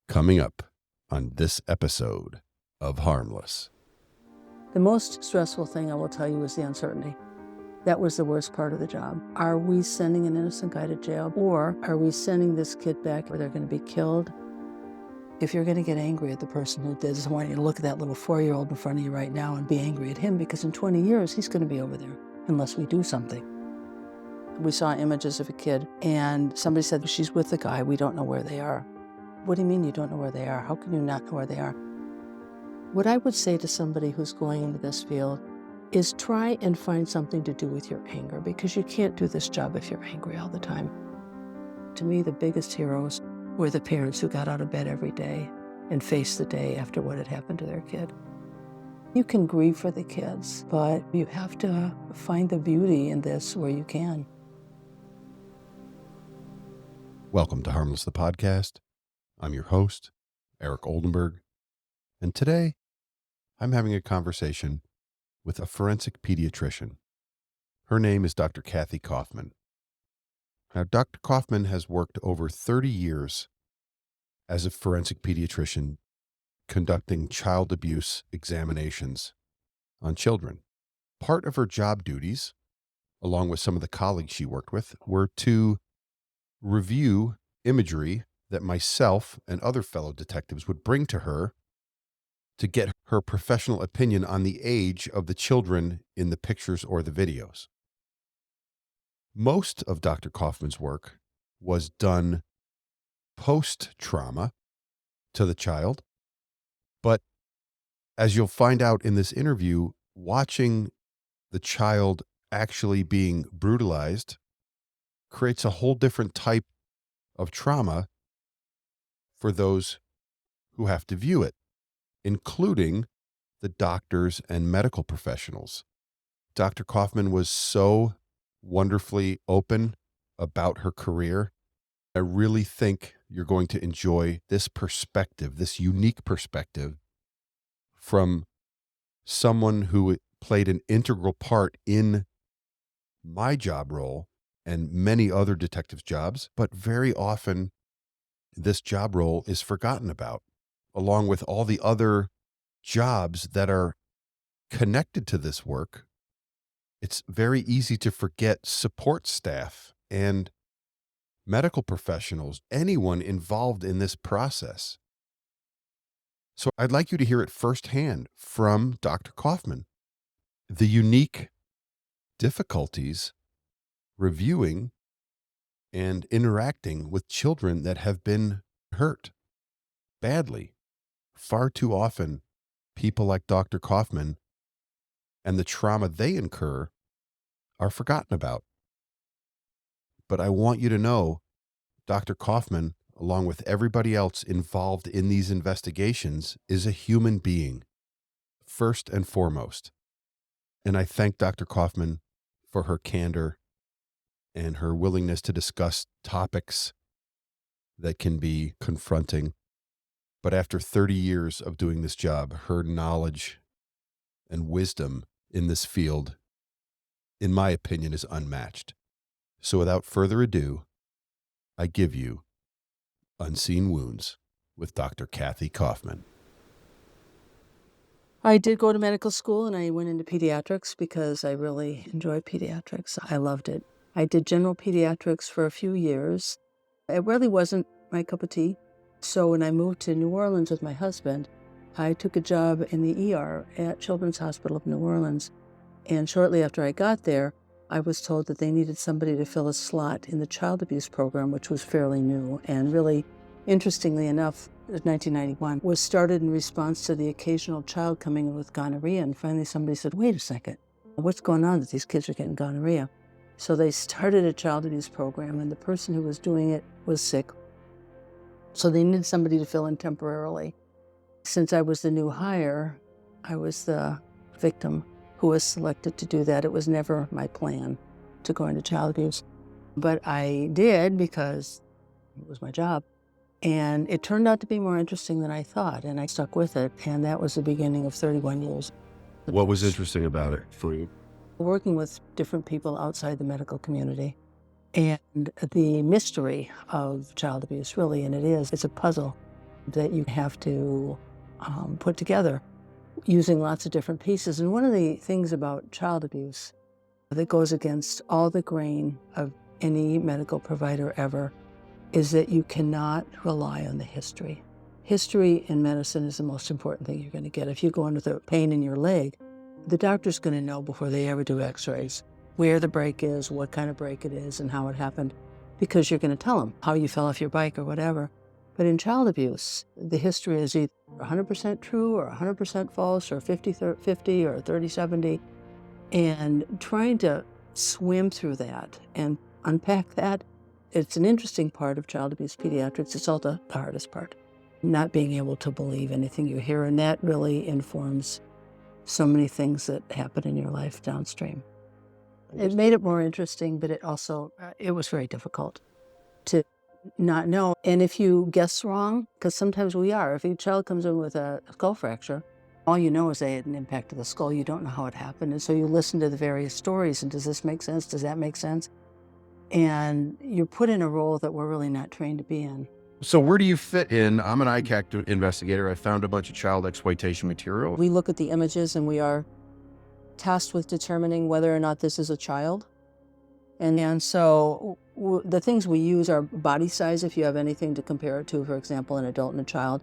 Coming up on this episode of Harmless. The most stressful thing I will tell you is the uncertainty. That was the worst part of the job. Are we sending an innocent guy to jail, or are we sending this kid back where they're going to be killed? If you're going to get angry at the person who did this, I want you to look at that little 4-year-old in front of you right now and be angry at him, because in 20 years, he's going to be over there unless we do something. We saw images of a kid, and somebody said, she's with the guy, we don't know where they are. What do you mean you don't know where they are? How can you not know where they are? What I would say to somebody who's going into this field is try and find something to do with your anger, because you can't do this job if you're angry all the time. To me, the biggest heroes were the parents who got out of bed every day and faced the day after what had happened to their kid. You can grieve for the kids, but you have to find the beauty in this where you can. Welcome to Harmless, the podcast. I'm your host, Eric Oldenburg, and today I'm having a conversation with a forensic pediatrician. Her name is Dr. Kathy Coffman. Now, Dr. Coffman has worked over 30 years as a forensic pediatrician conducting child abuse examinations on children. Part of her job duties, along with some of the colleagues she worked with, were to review imagery that myself and other fellow detectives would bring to her to get her professional opinion on the age of the children in the pictures or the videos. Most of Dr. Coffman's work was done post-trauma to the child, but as you'll find out in this interview, watching the child actually being brutalized creates a whole different type of trauma for those who have to view it, including the doctors and medical professionals. Dr. Coffman was so wonderfully open about her career. I really think you're going to enjoy this perspective, this unique perspective from someone who played an integral part in my job role and many other detectives' jobs, but very often this job role is forgotten about, along with all the other jobs that are connected to this work. It's very easy to forget support staff and medical professionals, anyone involved in this process. So I'd like you to hear it firsthand from Dr. Coffman, the unique difficulties reviewing and interacting with children that have been hurt badly. Far too often, people like Dr. Coffman and the trauma they incur are forgotten about. But I want you to know, Dr. Coffman, along with everybody else involved in these investigations, is a human being, first and foremost. And I thank Dr. Coffman for her candor and her willingness to discuss topics that can be confronting. But after 30 years of doing this job, her knowledge and wisdom in this field, in my opinion, is unmatched. So without further ado, I give you Unseen Wounds with Dr. Kathy Coffman. I did go to medical school and I went into pediatrics because I really enjoyed pediatrics. I loved it. I did general pediatrics for a few years. It really wasn't my cup of tea. So when I moved to New Orleans with my husband, I took a job in the ER at Children's Hospital of New Orleans. And shortly after I got there, I was told that they needed somebody to fill a slot in the child abuse program, which was fairly new. And really, interestingly enough, 1991 was started in response to the occasional child coming in with gonorrhea. And finally somebody said, wait a second, what's going on that these kids are getting gonorrhea? So they started a child abuse program, and the person who was doing it was sick. So they needed somebody to fill in temporarily. Since I was the new hire, I was the victim who was selected to do that. It was never my plan to go into child abuse. But I did because it was my job. And it turned out to be more interesting than I thought, and I stuck with it. And that was the beginning of 31 years. What was interesting about it for you? Working with different people outside the medical community. And the mystery of child abuse, really, and it's a puzzle. that you have to put together using lots of different pieces. And one of the things about child abuse that goes against all the grain of any medical provider ever is that you cannot rely on the history. History in medicine is the most important thing you're going to get. If you go in with a pain in your leg, the doctor's going to know before they ever do x-rays where the break is, what kind of break it is, and how it happened, because you're going to tell them how you fell off your bike or whatever. But in child abuse, the history is either 100% true or 100% false or 50-50 or 30-70. And trying to swim through that and unpack that, it's an interesting part of child abuse pediatrics. It's also the hardest part, not being able to believe anything you hear. And that really informs so many things that happen in your life downstream. It made it more interesting, but it also, it was very difficult to not know. And if you guess wrong, because sometimes we are, if a child comes in with a skull fracture, all you know is they had an impact to the skull. You don't know how it happened. And so you listen to the various stories, and does this make sense? Does that make sense? And you're put in a role that we're really not trained to be in. So where do you fit in? I'm an ICAC investigator. I found a bunch of child exploitation material. We look at the images and we are tasked with determining whether or not this is a child. And so the things we use are body size, if you have anything to compare it to, for example, an adult and a child.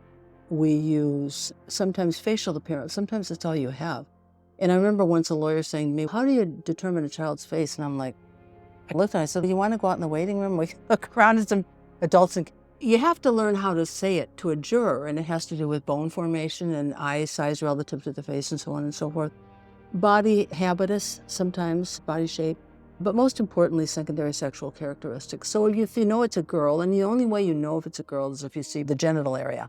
We use sometimes facial appearance, sometimes that's all you have. And I remember once a lawyer saying to me, how do you determine a child's face? And I'm like, I looked and I said, do you want to go out in the waiting room? We look around at some adults, and you have to learn how to say it to a juror, and it has to do with bone formation and eye size relative to the face and so on and so forth. Body habitus, sometimes body shape, but most importantly, secondary sexual characteristics. So if you know it's a girl, and the only way you know if it's a girl is if you see the genital area,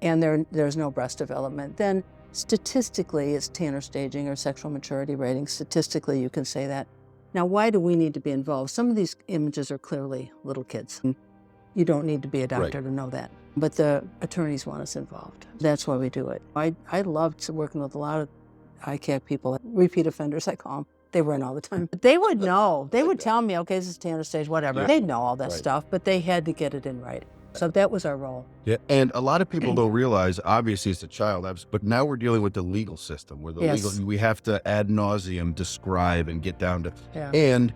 and there's no breast development, then statistically it's Tanner staging or sexual maturity rating. Statistically, you can say that. Now, why do we need to be involved? Some of these images are clearly little kids. You don't need to be a doctor to know that. But the attorneys want us involved. That's why we do it. I loved working with a lot of ICAC people, repeat offenders, I call them. They were in all the time. But they would know. They would tell me, okay, this is Tanner stage, whatever. Yeah. They'd know all that stuff, but they had to get it in right. So that was our role. Yeah, and a lot of people don't realize, obviously it's a child, but now we're dealing with the legal system, where we have to ad nauseum describe and get down to, and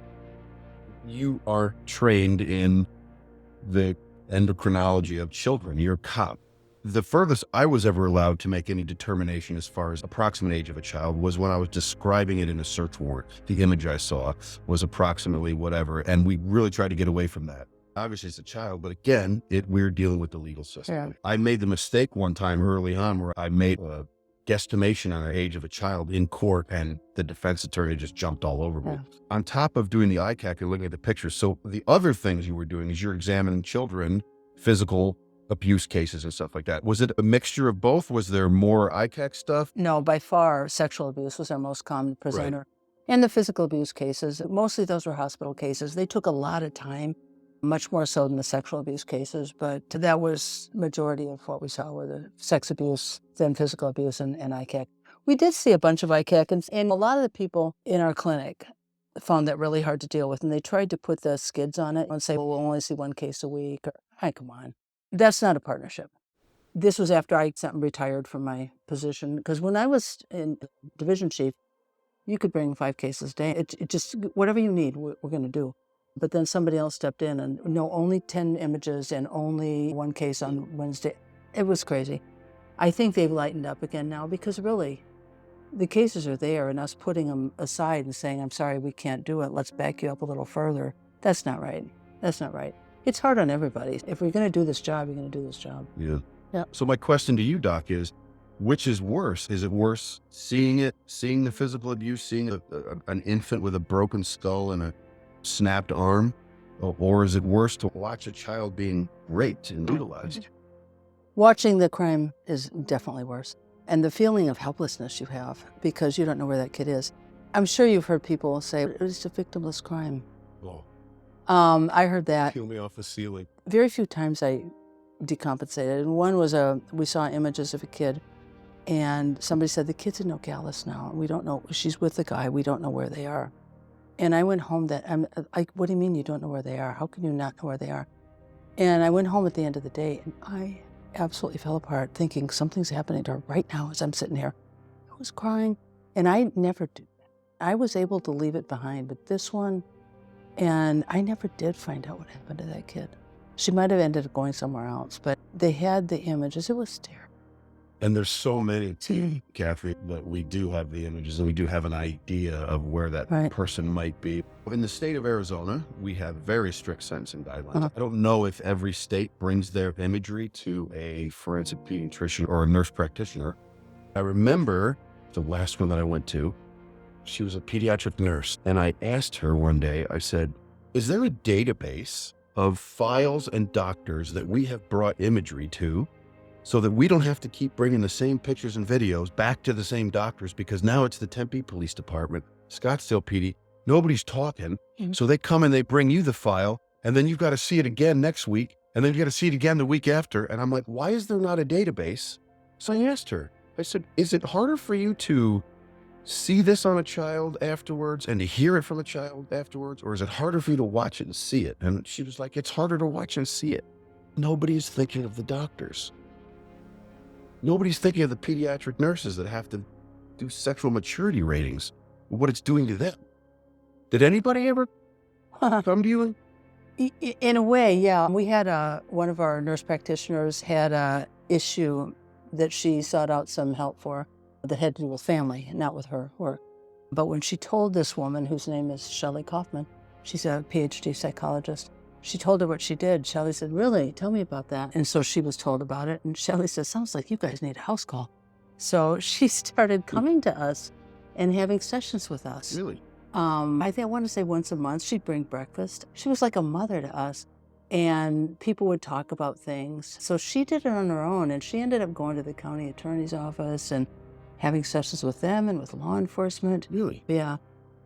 you are trained in the endocrinology of children. You're a cop. The furthest I was ever allowed to make any determination as far as approximate age of a child was when I was describing it in a search warrant. The image I saw was approximately whatever, and we really tried to get away from that. Obviously it's a child, but again, we're dealing with the legal system. Yeah. I made the mistake one time early on where I made a guesstimation on the age of a child in court, and the defense attorney just jumped all over me. On top of doing the ICAC and looking at the pictures, so the other things you were doing is you're examining children, physical abuse cases and stuff like that. Was it a mixture of both? Was there more ICAC stuff? No, by far, sexual abuse was our most common presenter. Right. And the physical abuse cases, mostly those were hospital cases. They took a lot of time, much more so than the sexual abuse cases, but that was majority of what we saw were the sex abuse, then physical abuse, and ICAC. We did see a bunch of ICAC, and a lot of the people in our clinic found that really hard to deal with, and they tried to put the skids on it and say, well, we'll only see one case a week. Or, hey, come on. That's not a partnership. This was after I retired from my position, because when I was in division chief, you could bring 5 cases a day. It just, whatever you need, we're going to do. But then somebody else stepped in and no, only 10 images and only 1 case on Wednesday. It was crazy. I think they've lightened up again now, because really the cases are there, and us putting them aside and saying, I'm sorry, we can't do it. Let's back you up a little further. That's not right. That's not right. It's hard on everybody. If we're going to do this job, you're going to do this job. Yeah. Yeah. So my question to you, Doc, is which is worse? Is it worse seeing the physical abuse, seeing an infant with a broken skull and a snapped arm, or is it worse to watch a child being raped and brutalized? Watching the crime is definitely worse. And the feeling of helplessness you have because you don't know where that kid is. I'm sure you've heard people say, it was a victimless crime. Oh. I heard that. Peel me off the ceiling. Very few times I decompensated. And one was we saw images of a kid, and somebody said, the kid's in Nogales now. We don't know, she's with the guy, we don't know where they are. And I went home I'm like, what do you mean you don't know where they are? How can you not know where they are? And I went home at the end of the day, and I absolutely fell apart thinking something's happening to her right now as I'm sitting here. I was crying, and I never did. I was able to leave it behind, but this one, and I never did find out what happened to that kid. She might have ended up going somewhere else, but they had the images. It was terrible. And there's so many, Kathy, that we do have the images and we do have an idea of where that Right. person might be. In the state of Arizona, we have very strict sentencing guidelines. I don't know if every state brings their imagery to a forensic pediatrician or a nurse practitioner. I remember the last one that I went to, she was a pediatric nurse. And I asked her one day, I said, is there a database of files and doctors that we have brought imagery to so that we don't have to keep bringing the same pictures and videos back to the same doctors? Because now it's the Tempe Police Department, Scottsdale PD, nobody's talking. So they come and they bring you the file, and then you've got to see it again next week, and then you got to see it again the week after. And I'm like, why is there not a database? So I asked her, I said, is it harder for you to see this on a child afterwards and to hear it from a child afterwards? Or is it harder for you to watch it and see it? And she was like, it's harder to watch and see it. Nobody's thinking of the doctors. Nobody's thinking of the pediatric nurses that have to do sexual maturity ratings, what it's doing to them. Did anybody ever come to you? In a way, yeah. We had one of our nurse practitioners had a issue that she sought out some help for that had to do with family, not with her work. But when she told this woman, whose name is Shelley Coffman, she's a PhD psychologist, she told her what she did. Shelley said, really? Tell me about that. And so she was told about it. And Shelley said, sounds like you guys need a house call. So she started coming to us and having sessions with us. Really? I want to say once a month. She'd bring breakfast. She was like a mother to us. And people would talk about things. So she did it on her own. And she ended up going to the county attorney's office and having sessions with them and with law enforcement. Really? Yeah.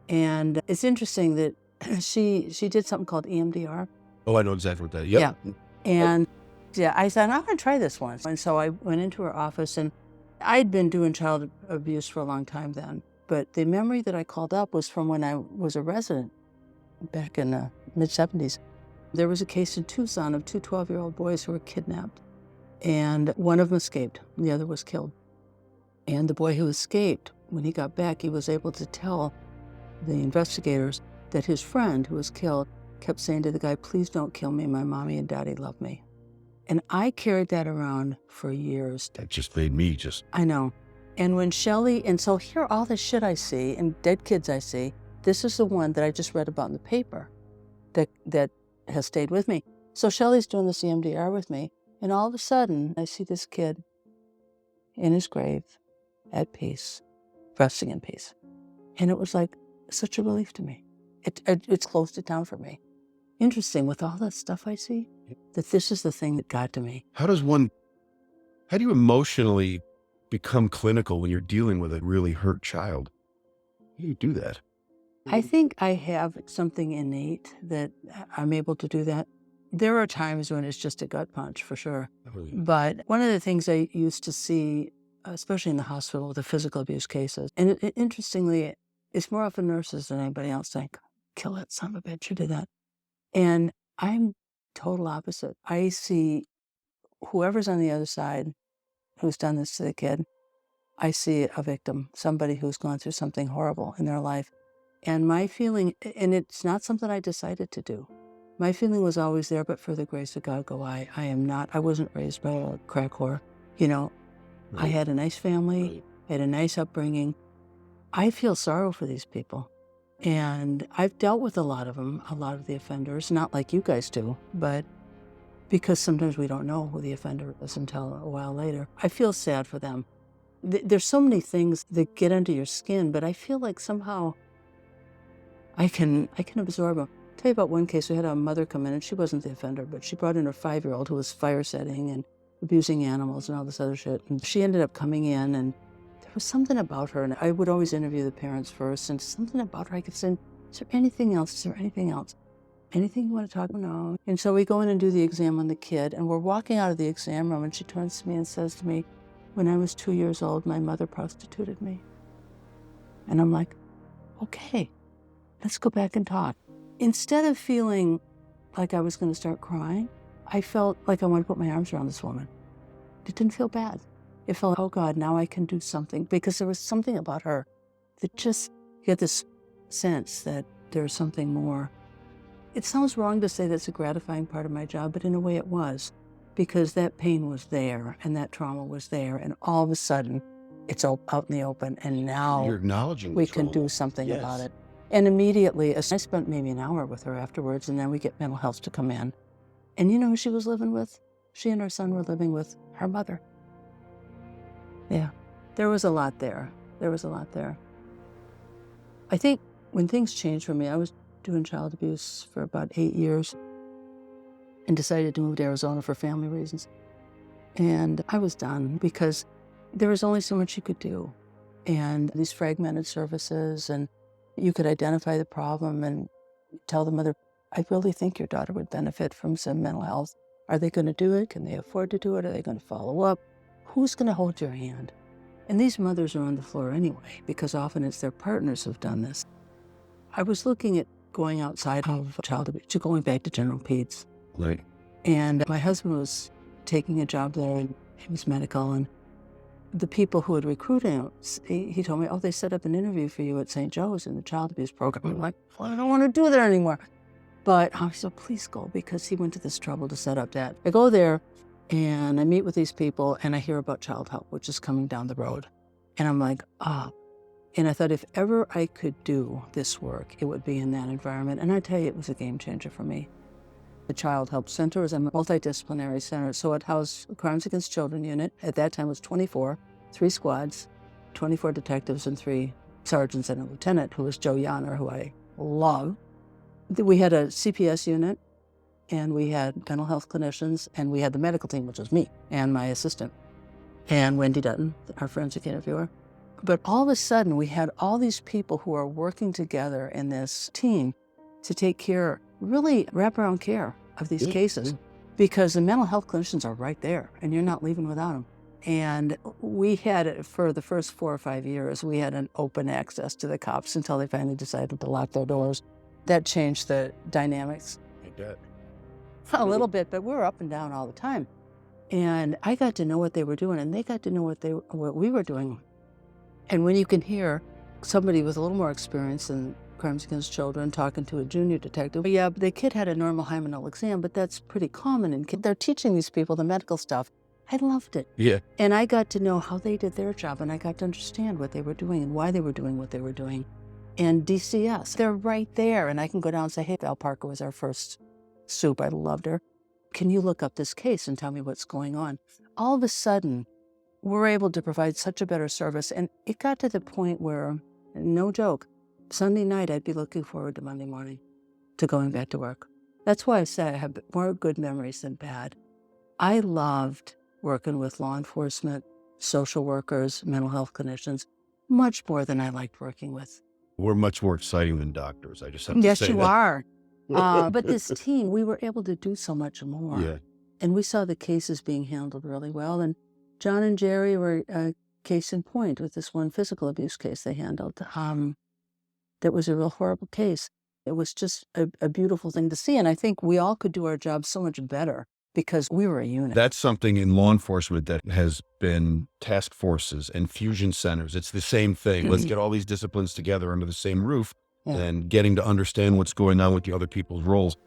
And it's interesting that she did something called EMDR. Oh, I know exactly what that is. Yep. Yeah. And yeah, I said, I'm going to try this once. And so I went into her office, and I'd been doing child abuse for a long time then. But the memory that I called up was from when I was a resident back in the mid-70s. There was a case in Tucson of two 12-year-old boys who were kidnapped. And one of them escaped, and the other was killed. And the boy who escaped, when he got back, he was able to tell the investigators that his friend who was killed kept saying to the guy, please don't kill me, my mommy and daddy love me. And I carried that around for years. That just made me I know. And when Shelley, and so here, all this shit I see and dead kids I see, this is the one that I just read about in the paper that has stayed with me. So Shelley's doing this EMDR with me, and all of a sudden I see this kid in his grave at peace, resting in peace. And it was like such a relief to me. It's closed it down for me. Interesting, with all that stuff I see, that this is the thing that got to me. How do you emotionally become clinical when you're dealing with a really hurt child? How do you do that? I think I have something innate that I'm able to do that. There are times when it's just a gut punch, for sure. But one of the things I used to see, especially in the hospital with the physical abuse cases, and interestingly, it's more often nurses than anybody else think, kill that son of a bitch who did that. And I'm total opposite. I see whoever's on the other side who's done this to the kid, I see a victim, somebody who's gone through something horrible in their life. And my feeling, and it's not something I decided to do. My feeling was always there, but for the grace of God go I. I wasn't raised by a crack whore. You know, I had a nice family, I had a nice upbringing. I feel sorrow for these people. And I've dealt with a lot of them, a lot of the offenders, not like you guys do, but because sometimes we don't know who the offender is until a while later. I feel sad for them. There's so many things that get under your skin, but I feel like somehow I can absorb them. I'll tell you about one case. We had a mother come in, and she wasn't the offender, but she brought in her 5-year-old who was fire setting and abusing animals and all this other shit. And she ended up coming in, and there was something about her, and I would always interview the parents first, and something about her, I could say, is there anything else? Is there anything else? Anything you want to talk about? No. And so we go in and do the exam on the kid, and we're walking out of the exam room, and she turns to me and says to me, when I was 2 years old, my mother prostituted me. And I'm like, okay, let's go back and talk. Instead of feeling like I was going to start crying, I felt like I wanted to put my arms around this woman. it didn't feel bad. It felt, oh God, now I can do something. Because there was something about her that just, you had this sense that there's something more. It sounds wrong to say that's a gratifying part of my job, but in a way it was, because that pain was there and that trauma was there, and all of a sudden it's out in the open, and now You're acknowledging we the can do trauma. something about Yes. it. And immediately, I spent maybe an hour with her afterwards, and then we get mental health to come in. And you know who she was living with? She and her son were living with her mother. Yeah, there was a lot there. There was a lot there. I think when things changed for me, I was doing child abuse for about 8 years and decided to move to Arizona for family reasons. And I was done because there was only so much you could do. And these fragmented services, and you could identify the problem and tell the mother, I really think your daughter would benefit from some mental health. Are they going to do it? Can they afford to do it? Are they going to follow up? Who's going to hold your hand? And these mothers are on the floor anyway, because often it's their partners who've done this. I was looking at going outside of child abuse, going back to general peds. Right. And my husband was taking a job there, and he was medical. And the people who had recruited him, he told me, oh, they set up an interview for you at St. Joe's in the child abuse program. I'm like, well, I don't want to do that anymore. But I said, please go, because he went to this trouble to set up that. I go there and I meet with these people and I hear about child help, which is coming down the road. And I'm like, ah. And I thought, if ever I could do this work, it would be in that environment. And I tell you, it was a game changer for me. The Child Help Center is a multidisciplinary center. So it housed a Crimes Against Children unit. At that time it was 24, 3 squads, 24 detectives and 3 sergeants and a lieutenant who was Joe Yanner, who I love. We had a CPS unit, and we had mental health clinicians, and we had the medical team, which was me and my assistant, and Wendy Dutton, our forensic interviewer. But all of a sudden, we had all these people who are working together in this team to take care, really wraparound care of these cases, because the mental health clinicians are right there, and you're not leaving without them. And we had, for the first 4 or 5 years, we had an open access to the cops until they finally decided to lock their doors. That changed the dynamics I bet. a little bit, but we were up and down all the time. And I got to know what they were doing, and they got to know what we were doing. And when you can hear somebody with a little more experience in crimes against children talking to a junior detective, yeah, the kid had a normal hymenal exam, but that's pretty common. And they're teaching these people the medical stuff. I loved it. Yeah. And I got to know how they did their job, and I got to understand what they were doing and why they were doing what they were doing. And DCS, they're right there. And I can go down and say, hey, Val Parker was our first soup. I loved her. Can you look up this case and tell me what's going on? All of a sudden, we're able to provide such a better service. And it got to the point where, no joke, Sunday night, I'd be looking forward to Monday morning, to going back to work. That's why I say I have more good memories than bad. I loved working with law enforcement, social workers, mental health clinicians, much more than I liked working with. We're much more exciting than doctors. I just have to Yes, say you that. are. But this team, we were able to do so much more. Yeah. And we saw the cases being handled really well. And John and Jerry were a case in point with this one physical abuse case they handled. That was a real horrible case. It was just a beautiful thing to see. And I think we all could do our job so much better because we were a unit. That's something in law enforcement that has been task forces and fusion centers. It's the same thing. Let's get all these disciplines together under the same roof and getting to understand what's going on with the other people's roles.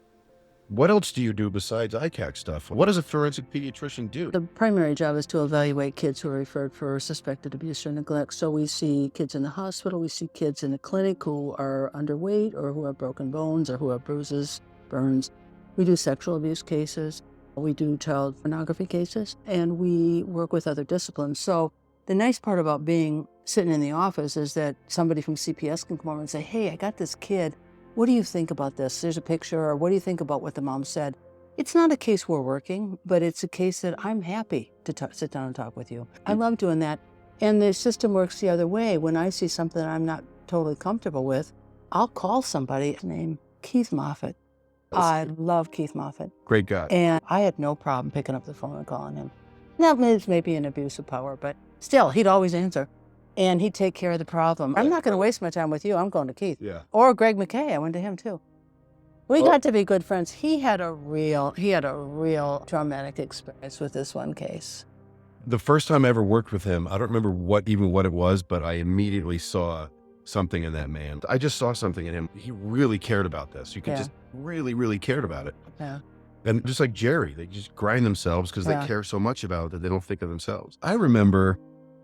What else do you do besides ICAC stuff? What does a forensic pediatrician do? The primary job is to evaluate kids who are referred for suspected abuse or neglect. So we see kids in the hospital, we see kids in the clinic who are underweight or who have broken bones or who have bruises, burns. We do sexual abuse cases. We do child pornography cases, and we work with other disciplines. So the nice part about sitting in the office is that somebody from CPS can come over and say, hey, I got this kid. What do you think about this? There's a picture, or what do you think about what the mom said? It's not a case we're working, but it's a case that I'm happy to sit down and talk with you. I love doing that. And the system works the other way. When I see something I'm not totally comfortable with, I'll call somebody named Keith Moffat. I love Keith Moffat. Great guy. And I had no problem picking up the phone and calling him. Now, it's maybe an abuse of power, but still, he'd always answer. And he'd take care of the problem. I'm not going to waste my time with you. I'm going to Keith. Yeah. Or Greg McKay. I went to him too. We got to be good friends. He had a real traumatic experience with this one case. The first time I ever worked with him, I don't remember what it was, but I immediately saw something in that man. I just saw something in him. He really cared about this. You could Yeah. just really, really cared about it. Yeah. And just like Jerry, they just grind themselves because Yeah. they care so much about it that they don't think of themselves. I remember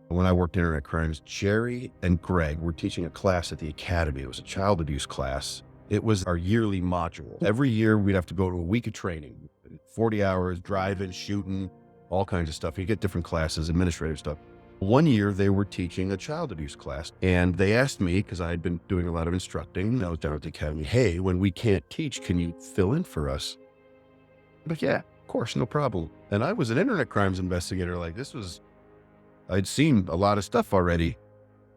when I worked internet crimes, Jerry and Greg were teaching a class at the academy. It was a child abuse class. It was our yearly module. Every year we'd have to go to a week of training, 40 hours, driving, shooting, all kinds of stuff. You get different classes, administrative stuff. One year they were teaching a child abuse class, and they asked me, because I had been doing a lot of instructing, I was down at the academy, hey, when we can't teach, can you fill in for us? I'm like, yeah, of course, no problem. And I was an internet crimes investigator. Like, I'd seen a lot of stuff already.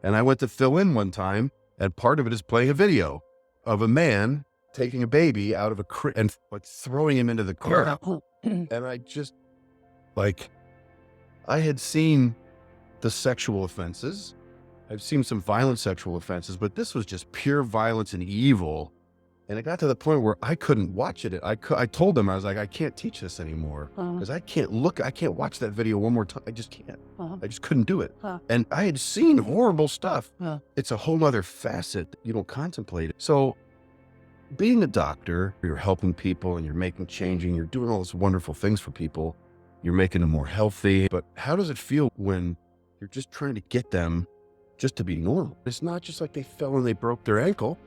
And I went to fill in one time, and part of it is playing a video of a man taking a baby out of a crib and like throwing him into the crib. And I just, like, I had seen the sexual offenses. I've seen some violent sexual offenses, but this was just pure violence and evil. And it got to the point where I couldn't watch it. I told them, I was like, I can't teach this anymore because I can't watch that video one more time. I just can't. I just couldn't do it. And I had seen horrible stuff. It's a whole other facet that you don't contemplate. So being a doctor, you're helping people and you're changing, you're doing all these wonderful things for people. You're making them more healthy. But how does it feel when you're just trying to get them just to be normal? It's not just like they fell and they broke their ankle.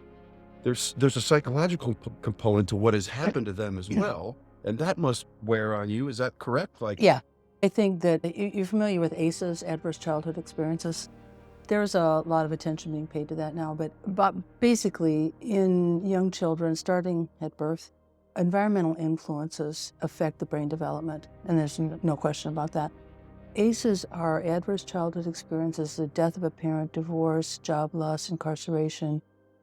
There's a psychological component to what has happened to them as well. And that must wear on you. Is that correct? Like, Yeah. I think that you're familiar with ACEs, adverse childhood experiences. There's a lot of attention being paid to that now, but basically in young children, starting at birth, environmental influences affect the brain development, and there's no question about that. ACEs are adverse childhood experiences: the death of a parent, divorce, job loss, incarceration,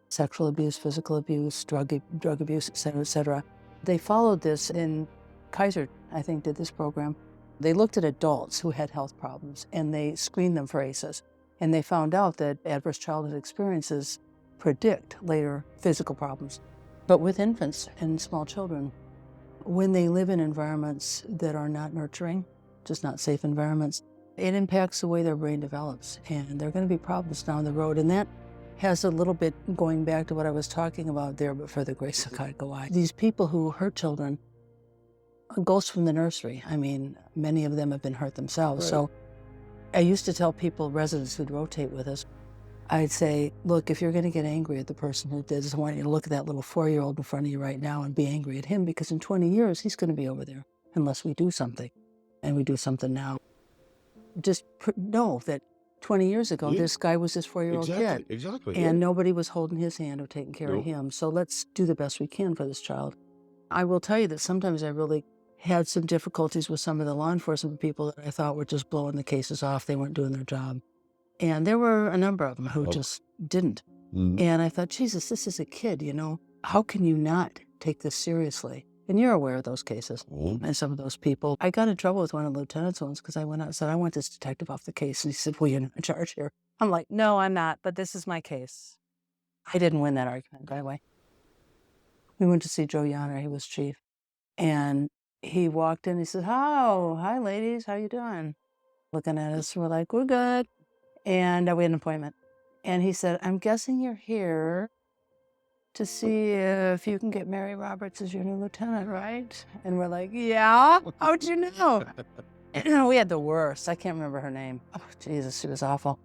sexual abuse, physical abuse, drug abuse, et cetera, et cetera. They followed this in Kaiser, I think, did this program. They looked at adults who had health problems and they screened them for ACEs. And they found out that adverse childhood experiences predict later physical problems. But with infants and small children, when they live in environments that are not nurturing, just not safe environments, it impacts the way their brain develops. And there are going to be problems down the road. And that has a little bit going back to what I was talking about there, but for the grace of God, go on. These people who hurt children, ghosts from the nursery. I mean, many of them have been hurt themselves. Right. So I used to tell people, residents who'd rotate with us, I'd say, look, if you're going to get angry at the person who did this, I want you to look at that little 4-year-old in front of you right now and be angry at him, because in 20 years, he's going to be over there unless we do something. And we do something now. Just know that 20 years ago, this guy was this 4-year-old kid. Exactly. And nobody was holding his hand or taking care of him. So let's do the best we can for this child. I will tell you that sometimes I really had some difficulties with some of the law enforcement people that I thought were just blowing the cases off. They weren't doing their job. And there were a number of them who just didn't. And I thought, Jesus, this is a kid, you know. How can you not take this seriously? And you're aware of those cases and some of those people. I got in trouble with one of the lieutenants once because I went out and said, I want this detective off the case. And he said, well, you're not in charge here. I'm like, no, I'm not, but this is my case. I didn't win that argument, by the way. We went to see Joe Yanner. He was chief. And he walked in. He said, hi, ladies. How you doing? Looking at us. We're like, we're good. And we had an appointment. And he said, I'm guessing you're here to see if you can get Mary Roberts as your new lieutenant, right? And we're like, yeah? How'd you know? We had the worst. I can't remember her name. Oh, Jesus, she was awful.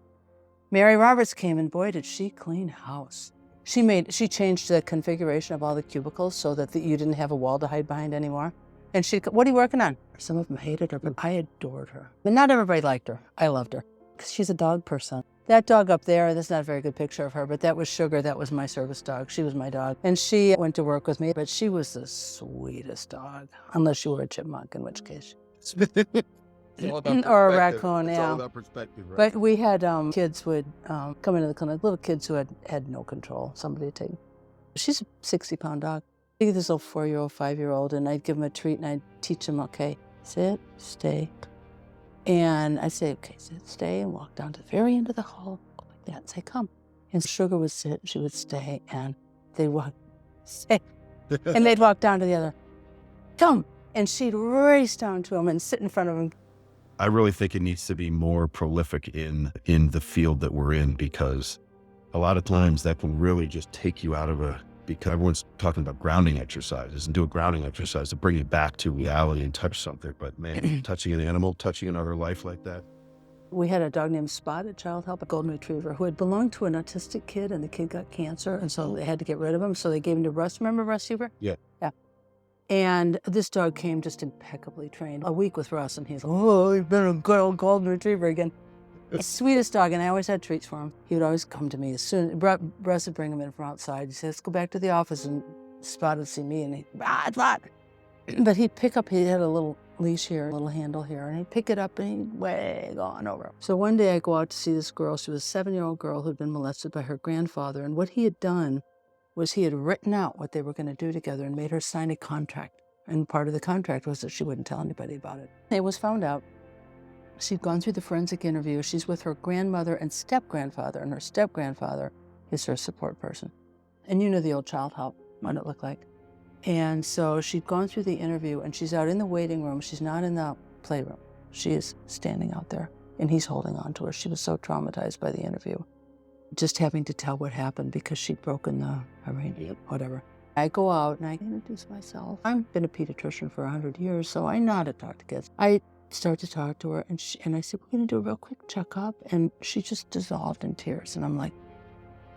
Mary Roberts came, and boy, did she clean house. She changed the configuration of all the cubicles so that you didn't have a wall to hide behind anymore. And what are you working on? Some of them hated her, but I adored her. But not everybody liked her. I loved her because she's a dog person. That dog up there, that's not a very good picture of her, but that was Sugar. That was my service dog. She was my dog. And she went to work with me, but she was the sweetest dog, unless you were a chipmunk, in which case. Or a raccoon, It's yeah. all about perspective, right? But we had kids would come into the clinic, little kids who had no control. Somebody would take. She's a 60-pound dog. I think this little 4-year-old, 5-year-old, and I'd give him a treat and I'd teach him, okay, sit, stay. And I'd say, okay, sit, stay, and walk down to the very end of the hall, go like that, and say, come. And Sugar would sit, she would stay, and they'd walk, stay. And they'd walk down to the other, come. And she'd race down to him and sit in front of him. I really think it needs to be more prolific in the field that we're in, because a lot of times that can really just take you out of because everyone's talking about grounding exercises, and do a grounding exercise to bring you back to reality and touch something. But man, touching an animal, touching another life like that. We had a dog named Spot at Child Help, a golden retriever, who had belonged to an autistic kid, and the kid got cancer, and so they had to get rid of him. So they gave him to Russ. Remember Russ Huber? Yeah. Yeah. And this dog came just impeccably trained. A week with Russ, and he's like, oh, he's been a good old golden retriever again. The sweetest dog, and I always had treats for him. He would always come to me as soon. Russ would bring him in from outside. He said, let's go back to the office, and Spot would see me, and it's hot. But he'd pick up, he had a little leash here, a little handle here, and he'd pick it up, and he'd wag on over. So one day I go out to see this girl. She was a 7-year-old girl who'd been molested by her grandfather, and what he had done was he had written out what they were going to do together and made her sign a contract. And part of the contract was that she wouldn't tell anybody about it. It was found out. She'd gone through the forensic interview. She's with her grandmother and step-grandfather, and her step-grandfather is her support person. And you know the old child help, what it looked like. And so she'd gone through the interview, and she's out in the waiting room. She's not in the playroom. She is standing out there, and he's holding on to her. She was so traumatized by the interview, just having to tell what happened because she'd broken whatever. I go out and I introduce myself. I've been a pediatrician for 100 years, so I know how to talk to kids. I start to talk to her, and I said, we're going to do a real quick checkup. And she just dissolved in tears. And I'm like,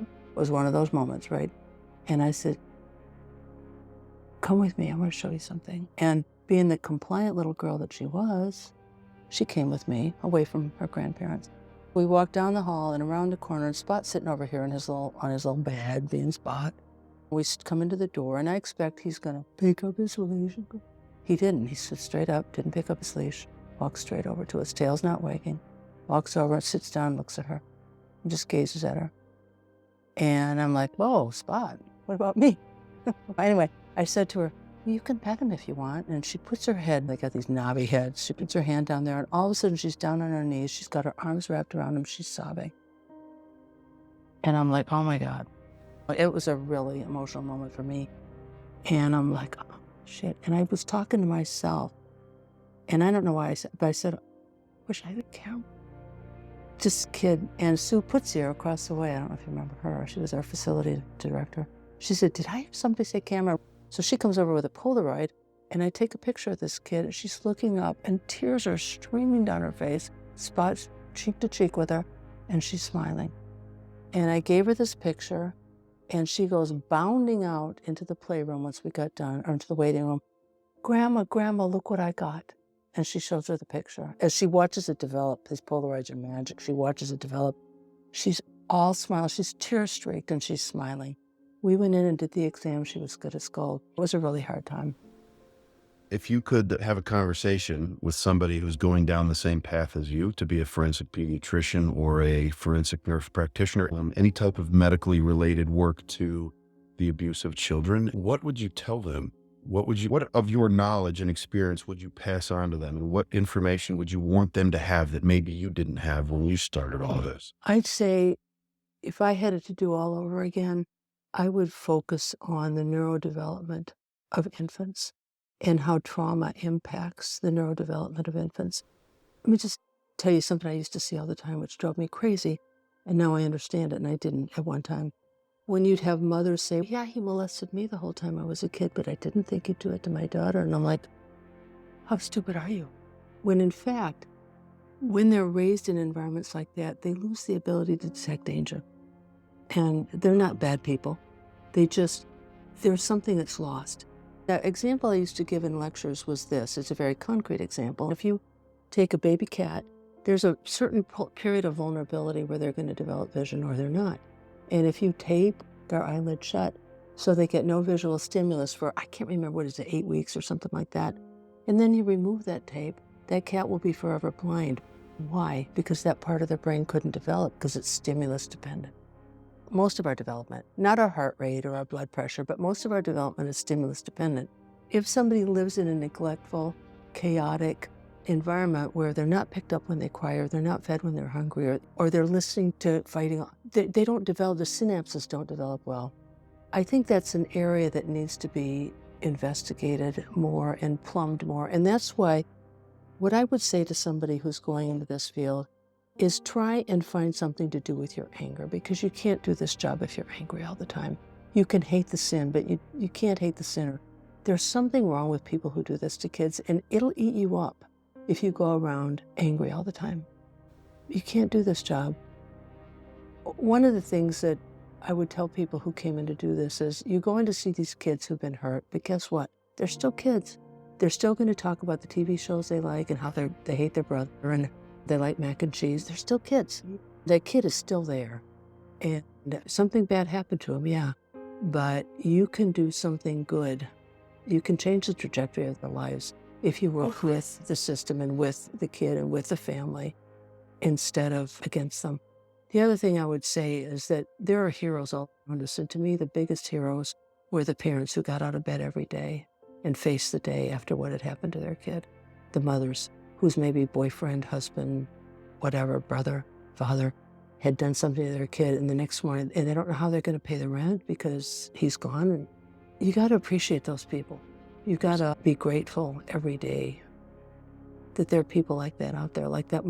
it was one of those moments, right? And I said, come with me. I want to show you something. And being the compliant little girl that she was, she came with me away from her grandparents. We walked down the hall and around the corner, and Spot's sitting over here on his little bed, being Spot. We come into the door, and I expect he's going to pick up his leash. He didn't. He stood straight up, didn't pick up his leash, walks straight over to us, tail's not wagging, walks over, sits down, looks at her, and just gazes at her. And I'm like, whoa, Spot, what about me? Anyway, I said to her, well, you can pet him if you want. And she puts her head, they got these knobby heads, she puts her hand down there, and all of a sudden she's down on her knees, she's got her arms wrapped around him, she's sobbing. And I'm like, oh my God. It was a really emotional moment for me. And I'm like, oh, shit. And I was talking to myself. And I don't know why I said, but I said, wish I would care. This kid, and Sue Putzier across the way, I don't know if you remember her. She was our facility director. She said, did I hear somebody say camera? So she comes over with a Polaroid, and I take a picture of this kid, and she's looking up, and tears are streaming down her face, Spot's cheek to cheek with her, and she's smiling. And I gave her this picture, and she goes bounding out into the playroom once we got done, or into the waiting room. Grandma, look what I got. And she shows her the picture. As she watches it develop, these Polaroids are magic. She watches it develop. She's all smiles. She's tear-streaked, and she's smiling. We went in and did the exam. She was good as gold. It was a really hard time. If you could have a conversation with somebody who's going down the same path as you to be a forensic pediatrician or a forensic nurse practitioner, any type of medically related work to the abuse of children, what would you tell them? What of your knowledge and experience would you pass on to them? And what information would you want them to have that maybe you didn't have when you started all this? I'd say if I had it to do all over again, I would focus on the neurodevelopment of infants and how trauma impacts the neurodevelopment of infants. Let me just tell you something I used to see all the time, which drove me crazy, and now I understand it, and I didn't at one time. When you'd have mothers say, yeah, he molested me the whole time I was a kid, but I didn't think he'd do it to my daughter. And I'm like, how stupid are you? When in fact, when they're raised in environments like that, they lose the ability to detect danger. And they're not bad people. There's something that's lost. The example I used to give in lectures was this. It's a very concrete example. If you take a baby cat, there's a certain period of vulnerability where they're going to develop vision or they're not. And if you tape their eyelid shut so they get no visual stimulus for, I can't remember, what is it, 8 weeks or something like that, and then you remove that tape, that cat will be forever blind. Why? Because that part of their brain couldn't develop because it's stimulus dependent. Most of our development, not our heart rate or our blood pressure, but most of our development is stimulus dependent. If somebody lives in a neglectful, chaotic environment where they're not picked up when they cry, or they're not fed when they're hungry, or they're listening to fighting, they don't develop, the synapses don't develop well. I think that's an area that needs to be investigated more and plumbed more. And that's why What I would say to somebody who's going into this field is try and find something to do with your anger, because you can't do this job if you're angry all the time. You can hate the sin, but you can't hate the sinner. There's something wrong with people who do this to kids, and it'll eat you up if you go around angry all the time. You can't do this job. One of the things that I would tell people who came in to do this is you go in to see these kids who've been hurt, but guess what? They're still kids. They're still going to talk about the TV shows they like and how they hate their brother and they like mac and cheese. They're still kids. That kid is still there. And something bad happened to him, yeah. But you can do something good. You can change the trajectory of their lives if you work with the system and with the kid and with the family instead of against them. The other thing I would say is that there are heroes all around us. And to me, the biggest heroes were the parents who got out of bed every day and faced the day after what had happened to their kid. The mothers whose maybe boyfriend, husband, whatever, brother, father, had done something to their kid, and the next morning, and they don't know how they're going to pay the rent because he's gone. And you got to appreciate those people. You got to be grateful every day that there are people like that out there, like that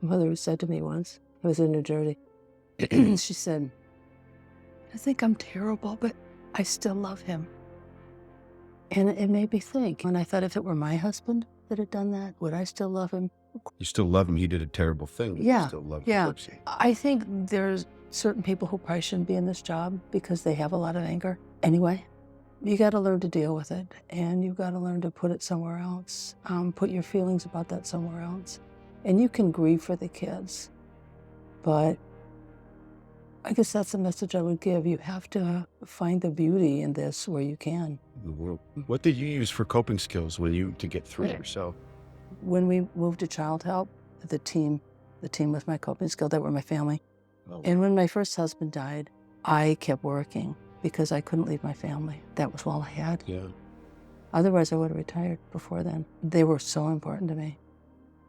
mother who said to me once, I was in New Jersey, she said, I think I'm terrible, but I still love him. And it made me think, and I thought, if it were my husband that had done that, would I still love him? You still love him. He did a terrible thing. But Yeah, you still love yeah. him. I think there's certain people who probably shouldn't be in this job because they have a lot of anger. Anyway, you got to learn to deal with it, and you've got to learn to put it somewhere else. Put your feelings about that somewhere else. And you can grieve for the kids, but I guess that's the message I would give. You have to find the beauty in this where you can. What did you use for coping skills to get through it yourself? When we moved to child help, the team was my coping skill. That were my family. Oh. And when my first husband died, I kept working because I couldn't leave my family. That was all I had. Yeah. Otherwise, I would have retired before then. They were so important to me.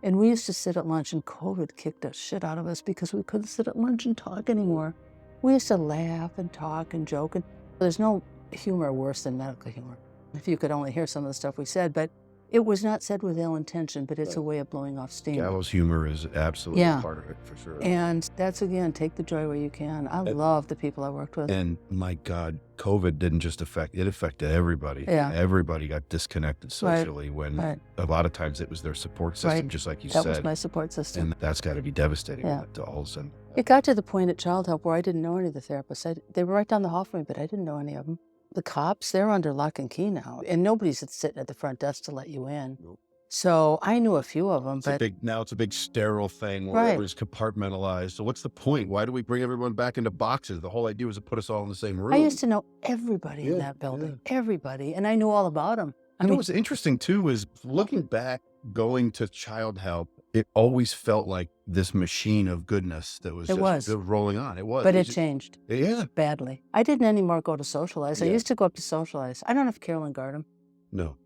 And we used to sit at lunch, and COVID kicked the shit out of us because we couldn't sit at lunch and talk anymore. We used to laugh and talk and joke. And there's no humor worse than medical humor. If you could only hear some of the stuff we said, but it was not said with ill intention, but it's a way of blowing off steam. Gallows humor is absolutely part of it, for sure. And that's, again, take the joy where you can. I love the people I worked with. And my God, COVID didn't just it affected everybody. Yeah. Everybody got disconnected socially when a lot of times it was their support system, just like you said. That was my support system. And that's got to be devastating to all of a sudden. It got to the point at Child Help where I didn't know any of the therapists. They were right down the hall from me, but I didn't know any of them. The cops, they're under lock and key now, and nobody's sitting at the front desk to let you in. Nope. So I knew a few of them, Now it's a big sterile thing where everybody's compartmentalized. So what's the point? Why do we bring everyone back into boxes? The whole idea was to put us all in the same room. I used to know everybody in that building, everybody, and I knew all about them. You know what's interesting too is looking back, going to Child Help, it always felt like this machine of goodness that was rolling on. It was. But it changed. Yeah. Badly. I didn't anymore go to socialize. I used to go up to socialize. I don't know if Carolyn Gardam. No.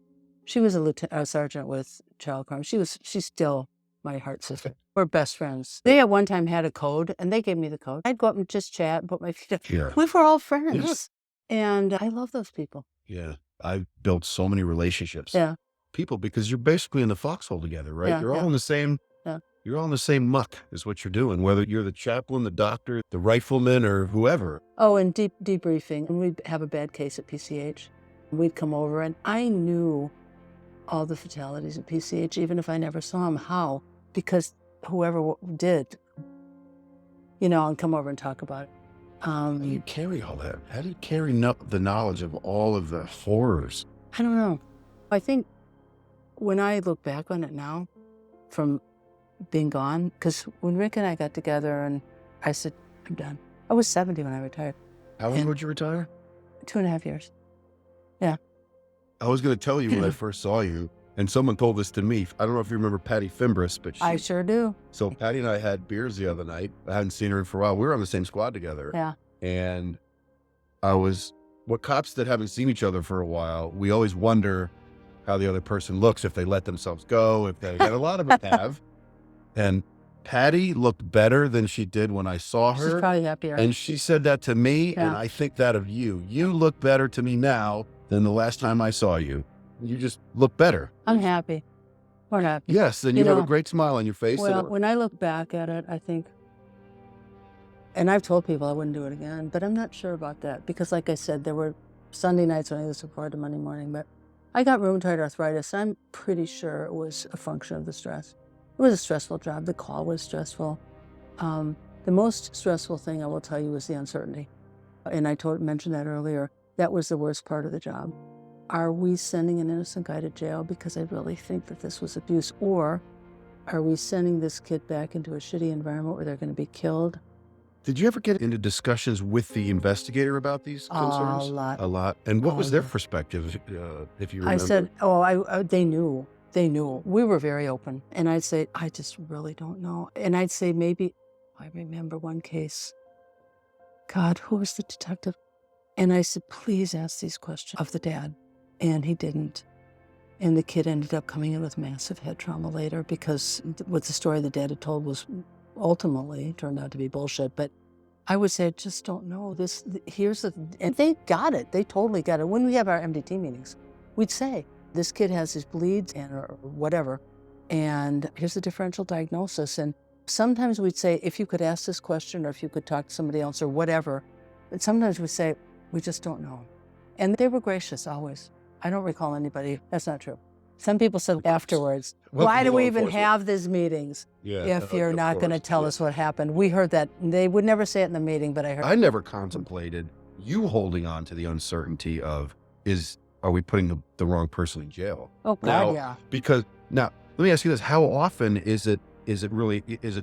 She was a sergeant with child crime. She's still my heart sister. We're best friends. They at one time had a code, and they gave me the code. I'd go up and just chat and put my feet up. Yeah. We were all friends. Yeah. And I love those people. Yeah. I've built so many relationships. Yeah. People, because you're basically in the foxhole together, right? Yeah, you're all in the same. Yeah. You're all in the same muck, is what you're doing. Whether you're the chaplain, the doctor, the rifleman, or whoever. Oh, and debriefing. And we'd have a bad case at PCH. We'd come over, and I knew all the fatalities at PCH, even if I never saw them. How? Because whoever did, and come over and talk about it. How do you carry all that? How do you carry the knowledge of all of the horrors? I don't know. I think when I look back on it now, from being gone, because when Rick and I got together and I said, I'm done. I was 70 when I retired. How long would you retire? 2.5 years. Yeah. I was going to tell you when I first saw you, and someone told this to me. I don't know if you remember Patty Fimbris, but I sure do. So Patty and I had beers the other night. I hadn't seen her for a while. We were on the same squad together. Yeah. And what cops that haven't seen each other for a while, we always wonder how the other person looks, if they let themselves go, and a lot of them have. And Patty looked better than she did when I saw her. She's probably happier. And she said that to me, and I think that of you. You look better to me now than the last time I saw you. You just look better. I'm happy. or happy. Yes, then You you have a know, great smile on your face. well, when I look back at it, I think, and I've told people I wouldn't do it again, but I'm not sure about that because, like I said, there were Sunday nights when I was forward to Monday morning, but I got rheumatoid arthritis. I'm pretty sure it was a function of the stress. It was a stressful job. The call was stressful. The most stressful thing I will tell you was the uncertainty. And I mentioned that earlier. That was the worst part of the job. Are we sending an innocent guy to jail because I really think that this was abuse? Or are we sending this kid back into a shitty environment where they're going to be killed? Did you ever get into discussions with the investigator about these concerns? A lot. A lot. And what was A their lot. perspective, if you I remember? said, they knew. They knew. We were very open. And I'd say, I just really don't know. And I'd say maybe, I remember one case. God, who was the detective? And I said, please ask these questions of the dad. And he didn't. And the kid ended up coming in with massive head trauma later because what the story the dad had told was ultimately turned out to be bullshit. But I would say, I just don't know. And they got it. They totally got it. When we have our MDT meetings, we'd say, this kid has his bleeds or whatever, and here's the differential diagnosis. And sometimes we'd say, if you could ask this question or if you could talk to somebody else or whatever. But sometimes we'd say, we just don't know. And they were gracious always. I don't recall anybody. That's not true. Some people said afterwards, why do we even have these meetings if you're not going to tell us what happened? We heard that. They would never say it in the meeting, but I heard. I never contemplated you holding on to the uncertainty of, are we putting the wrong person in jail? Oh, God, Now, yeah. Because now, let me ask you this. How often is it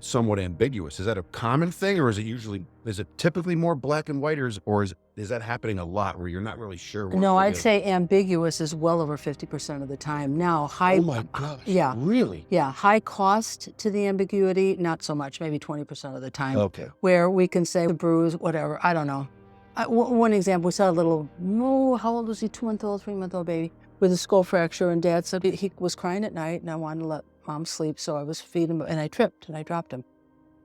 somewhat ambiguous? Is that a common thing, or is it typically more black and white, or is that happening a lot where you're not really sure? No, I'd say ambiguous is well over 50% of the time. Now, Oh my gosh. Yeah. Really? Yeah, high cost to the ambiguity, not so much, maybe 20% of the time. Okay. Where we can say bruise, whatever, I don't know. One example, we saw a little, how old was he, 2-month-old, 3-month-old baby with a skull fracture, and Dad said he was crying at night, and I wanted to let Mom sleep, so I was feeding him, and I tripped, and I dropped him.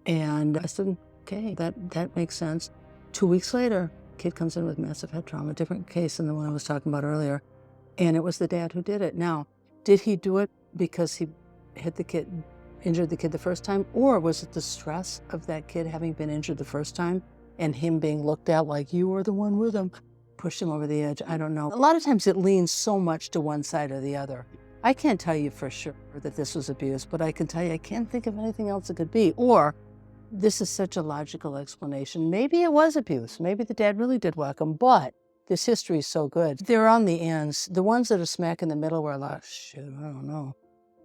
And I said, okay, that makes sense. 2 weeks later, kid comes in with massive head trauma, different case than the one I was talking about earlier, and it was the dad who did it. Now, did he do it because he hit the kid, injured the kid the first time, or was it the stress of that kid having been injured the first time and him being looked at like you were the one with him, pushed him over the edge? I don't know. A lot of times it leans so much to one side or the other. I can't tell you for sure that this was abuse, but I can tell you I can't think of anything else it could be. Or this is such a logical explanation. Maybe it was abuse. Maybe the dad really did whack him, but this history is so good. They're on the ends. The ones that are smack in the middle were like, shit, I don't know.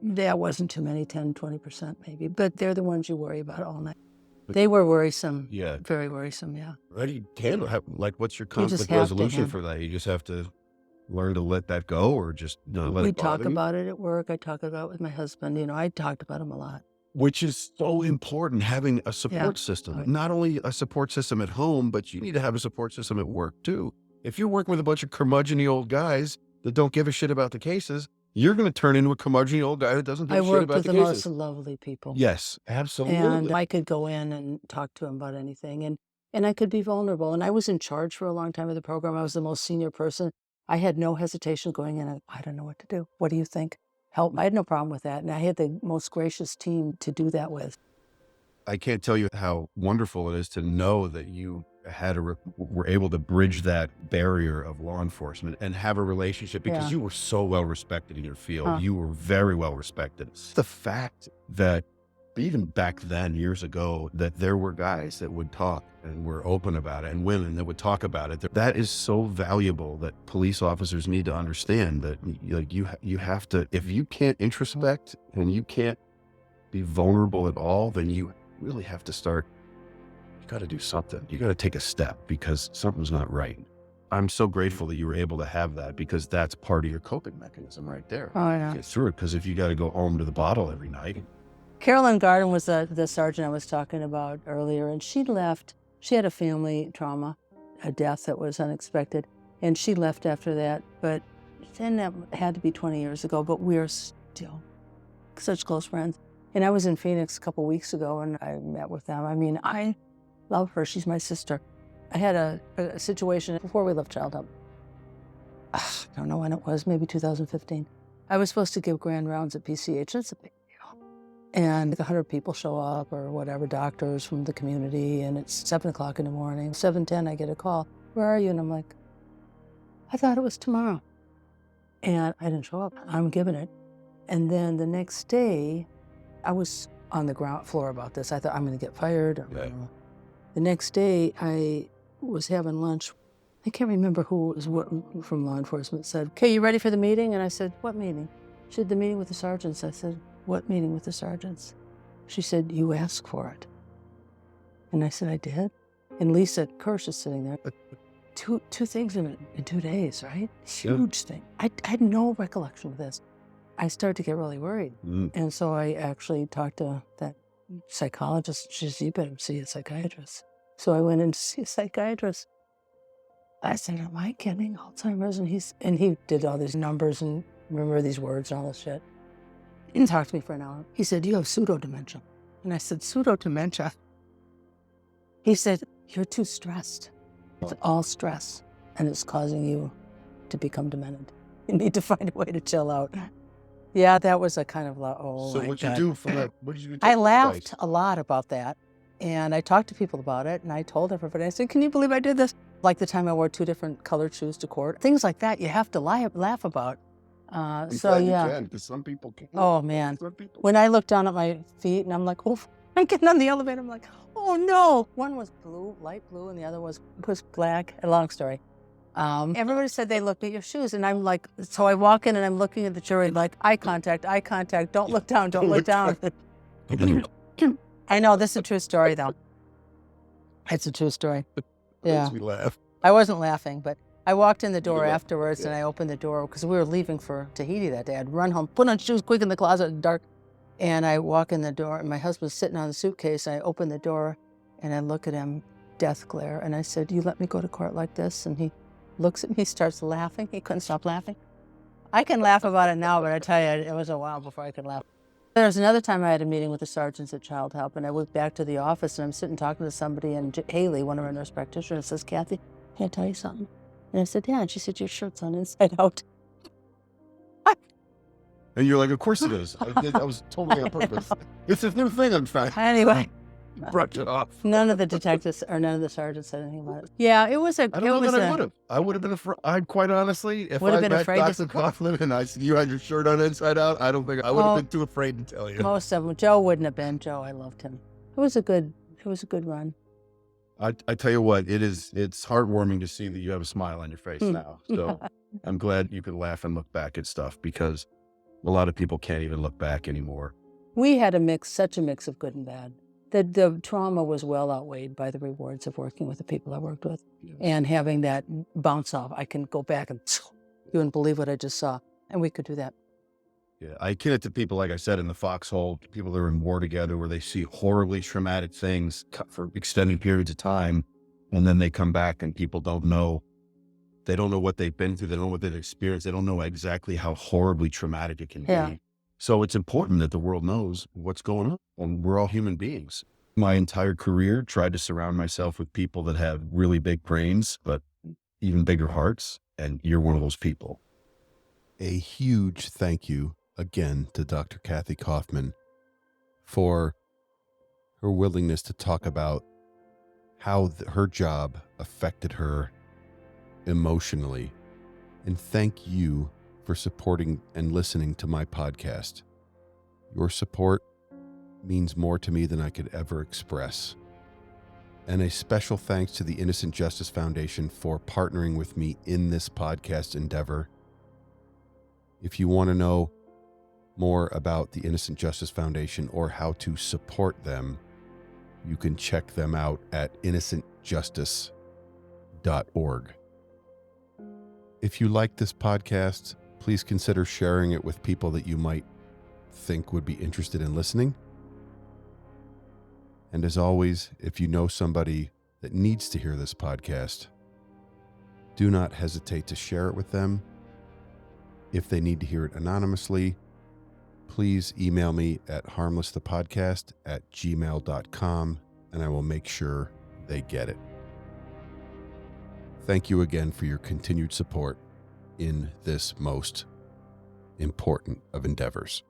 There wasn't too many, 10, 20% maybe, but they're the ones you worry about all night. They were worrisome. Yeah. Very worrisome, yeah. How do you handle, what's your just conflict have to resolution handle- for that? You just have to learn to let that go, or just let We it talk bother you? about it at work. I talk about it with my husband. I talked about him a lot. Which is so important, having a support system. Right. Not only a support system at home, but you need to have a support system at work too. If you're working with a bunch of curmudgeon-y old guys that don't give a shit about the cases, you're going to turn into a curmudgeon-y old guy that doesn't give I a shit worked about with the the cases. most lovely people. Yes, absolutely. And I could go in and talk to him about anything. And I could be vulnerable. And I was in charge for a long time of the program. I was the most senior person. I had no hesitation going in and I don't know what to do. What do you think? Help. I had no problem with that. And I had the most gracious team to do that with. I can't tell you how wonderful it is to know that you were able to bridge that barrier of law enforcement and have a relationship, because Yeah. you were so well respected in your field. Huh. You were very well respected. The fact that even back then, years ago, that there were guys that would talk and were open about it, and women that would talk about it, that is so valuable, that police officers need to understand that you have to, if you can't introspect and you can't be vulnerable at all, then you really have to start, you got to do something. You got to take a step, because something's not right. I'm so grateful that you were able to have that, because that's part of your coping mechanism right there. Oh, yeah. Get through it, because if you got to go home to the bottle every night. Carolyn Garden was the sergeant I was talking about earlier, and she left. She had a family trauma, a death that was unexpected, and she left after that. But then that had to be 20 years ago, but we're still such close friends. And I was in Phoenix a couple weeks ago, and I met with them. I mean, I love her. She's my sister. I had a situation before we left Child Help. I don't know when it was, maybe 2015. I was supposed to give grand rounds at PCH. That's a big deal. And 100 people show up or whatever, doctors from the community, and it's 7 o'clock in the morning. 7:10, I get a call. Where are you? And I'm like, I thought it was tomorrow. And I didn't show up. I'm giving it. And then the next day, I was on the ground floor about this. I thought I'm going to get fired. Right. The next day, I was having lunch. I can't remember who was from law enforcement said, okay, you ready for the meeting? And I said, what meeting? She said, the meeting with the sergeants. I said, what meeting with the sergeants? She said, you asked for it. And I said, I did. And Lisa Kirsch is sitting there. Two things in 2 days, right? Huge thing. I had no recollection of this. I started to get really worried. And so I actually talked to that psychologist. She said, you better see a psychiatrist. So I went in to see a psychiatrist. I said, am I getting Alzheimer's? And he did all these numbers and remember these words and all this shit. He didn't talk to me for an hour. He said, you have pseudo-dementia. And I said, pseudo-dementia? He said, you're too stressed. It's all stress, and it's causing you to become demented. You need to find a way to chill out. Yeah, that was a kind of So what'd you do for that? What did you do? I laughed a lot about that, and I talked to people about it, and I told everybody, I said, can you believe I did this? Like the time I wore 2 different colored shoes to court. Things like that you have to laugh about. So yeah. Because some people can't. Oh man. Some people. When I look down at my feet and I'm like, oh, I'm getting on the elevator, I'm like, oh no. One was blue, light blue, and the other was black. A long story. Everybody said they looked at your shoes, and I'm like, so I walk in and I'm looking at the jury like, eye contact, don't look down, don't look down. I know, this is a true story though. It's a true story. Yeah. Makes me laugh. I wasn't laughing, but I walked in the door afterwards and I opened the door because we were leaving for Tahiti that day. I'd run home, put on shoes quick in the closet in the dark. And I walk in the door and my husband's sitting on the suitcase. And I open the door and I look at him, death glare. And I said, you let me go to court like this? And he looks at me, starts laughing. He couldn't stop laughing. I can laugh about it now, but I tell you, it was a while before I could laugh. There was another time I had a meeting with the sergeants at Child Help, and I went back to the office, and I'm sitting talking to somebody, and Haley, one of our nurse practitioners, says, Kathy, can I tell you something? And I said, yeah. And she said, your shirt's on inside out. And you're like, of course it is. I was totally on purpose. It's a new thing I'm trying. Anyway. Brushed it off. None of the detectives or none of the sergeants said anything about it. Yeah, it was a. I don't know that I would have. I would have been afraid. I'd quite honestly, if I met Dr. Coffman and I said, you had your shirt on inside out, I don't think I would have been too afraid to tell you. Most of them. Joe wouldn't have been. Joe, I loved him. It was a good run. I tell you what, it's heartwarming to see that you have a smile on your face now. So I'm glad you could laugh and look back at stuff because a lot of people can't even look back anymore. We had such a mix of good and bad. The trauma was well outweighed by the rewards of working with the people I worked with and having that bounce off. I can go back and you wouldn't believe what I just saw. And we could do that. Yeah, I akin it to people, like I said, in the foxhole, people that are in war together where they see horribly traumatic things for extended periods of time. And then they come back and people don't know. They don't know what they've been through. They don't know what they've experienced. They don't know exactly how horribly traumatic it can be. So it's important that the world knows what's going on. And we're all human beings. My entire career, tried to surround myself with people that have really big brains, but even bigger hearts. And you're one of those people. A huge thank you again to Dr. Kathy Coffman for her willingness to talk about how her job affected her emotionally. And thank you for supporting and listening to my podcast. Your support means more to me than I could ever express. And a special thanks to the Innocent Justice Foundation for partnering with me in this podcast endeavor. If you want to know more about the Innocent Justice Foundation or how to support them, you can check them out at innocentjustice.org. If you like this podcast, please consider sharing it with people that you might think would be interested in listening. And as always, if you know somebody that needs to hear this podcast, do not hesitate to share it with them. If they need to hear it anonymously, please email me at harmlessthepodcast@gmail.com, and I will make sure they get it. Thank you again for your continued support in this most important of endeavors.